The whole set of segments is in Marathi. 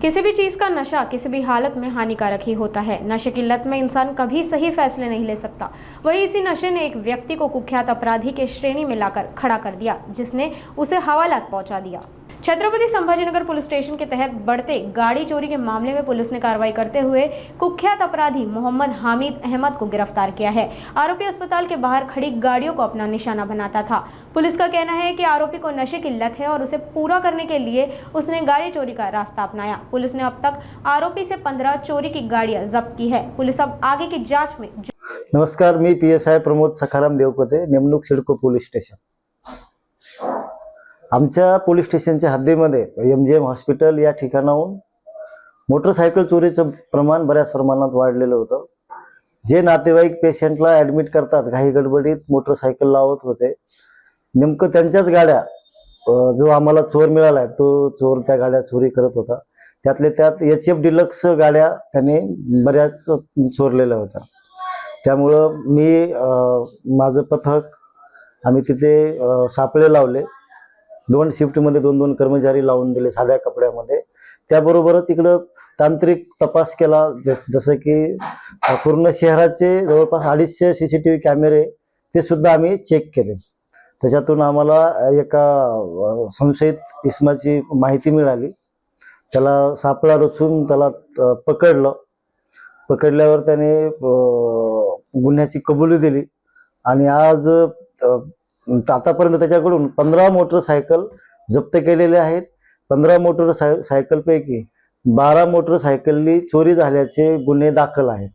किसी भी चीज़ का नशा किसी भी हालत में हानिकारक ही होता है। नशे की लत में इंसान कभी सही फैसले नहीं ले सकता। वही इसी नशे ने एक व्यक्ति को कुख्यात अपराधी के श्रेणी में लाकर खड़ा कर दिया, जिसने उसे हवालात पहुंचा दिया। छत्रपति संभाजीनगर पुलिस स्टेशन के तहत बढ़ते गाड़ी चोरी के मामले में पुलिस ने कार्रवाई करते हुए कुख्यात अपराधी मोहम्मद हामिद अहमद को गिरफ्तार किया है। आरोपी अस्पताल के बाहर खड़ी गाड़ियों को अपना निशाना बनाता था। पुलिस का कहना है कि आरोपी को नशे की लत है और उसे पूरा करने के लिए उसने गाड़ी चोरी का रास्ता अपनाया। पुलिस ने अब तक आरोपी से 15 चोरी की गाड़ियां जब्त की है। पुलिस अब आगे की जाँच में। नमस्कार, मी PSI प्रमोद सखाराम देवकोते, नेमणूक सिडको पोलीस स्टेशन। आमच्या पोलीस स्टेशनच्या हद्दीमध्ये MGM हॉस्पिटल या ठिकाणाहून मोटरसायकल चोरीचं प्रमाण बऱ्याच प्रमाणात वाढलेलं होतं। जे नातेवाईक पेशंटला ॲडमिट करतात घाई गडबडीत मोटरसायकल लावत होते, नेमकं त्यांच्याच गाड्या जो आम्हाला चोर मिळाला आहे तो चोर त्या गाड्या चोरी करत होता। त्यातले त्यात HF डिलक्स गाड्या त्याने बऱ्याच चोरलेल्या होत्या। त्यामुळं मी माझं पथक आम्ही तिथे सापळे लावले। 2 शिफ्टमध्ये 2-2 कर्मचारी लावून दिले साध्या कपड्यामध्ये। त्याबरोबरच इकडं तांत्रिक तपास केला, जसं की पूर्ण शहराचे जवळपास 250 CCTV कॅमेरे ते सुद्धा आम्ही चेक केले। त्याच्यातून आम्हाला एका संशयित इसमाची माहिती मिळाली। त्याला सापळा रचून त्याला पकडलं। पकडल्यावर त्याने गुन्ह्याची कबुली दिली आणि आज आतापर्यंत त्याच्याकडून 15 मोटरसायकल जप्त केलेले आहेत। 15 मोटरसायकलपैकी 12 मोटरसायकली चोरी झाल्याचे गुन्हे दाखल आहेत।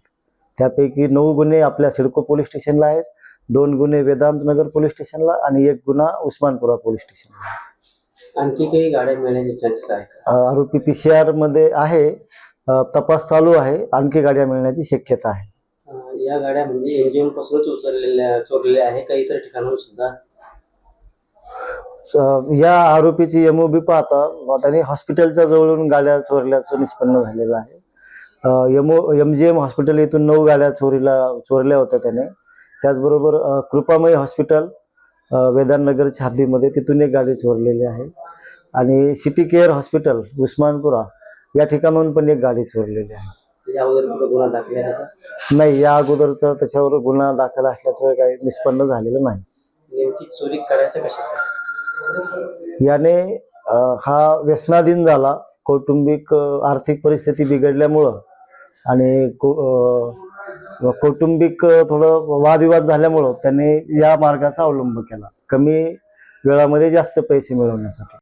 त्यापैकी 9 गुन्हे आपल्या सिडको पोलीस स्टेशनला आहेत, 2 गुन्हे वेदांत नगर पोलीस स्टेशनला आणि 1 गुन्हा उस्मानपुरा पोलीस स्टेशनला। आणखी काही गाड्या मिळण्याचे चान्सेस आहेत? आरोपी PCR मध्ये आहे, तपास चालू आहे। आणखी गाड्या मिळण्याची शक्यता आहे। या गाड्या म्हणजे MGM पासूनच चोरलेल्या आहे का इतर ठिकाणाहून सुद्धा? या आरोपीची MOB पाहता त्याने हॉस्पिटलच्या जवळून गाड्या चोरल्याचं निष्पन्न झालेलं आहे। MGM हॉस्पिटल येथून 9 गाड्या चोरल्या होत्या त्याने। त्याचबरोबर कृपामय हॉस्पिटल वेदांत नगरच्या हद्दीमध्ये तिथून 1 गाडी चोरलेली आहे आणि सिटी केअर हॉस्पिटल उस्मानपुरा या ठिकाणाहून पण 1 गाडी चोरलेली आहे। या अगोदर गुन्हा दाखल आहे त्याचा? नाही, या अगोदरचा त्याच्यावर गुन्हा दाखल असल्याचं काही निष्पन्न झालेलं नाही। नेमकी चोरी करायचं कशासाठी? याने हा व्यसनाधीन झाला, कौटुंबिक आर्थिक परिस्थिती बिघडल्यामुळं आणि कौटुंबिक थोडं वादविवाद झाल्यामुळं त्याने या मार्गाचा अवलंब केला, कमी वेळामध्ये जास्त पैसे मिळवण्यासाठी।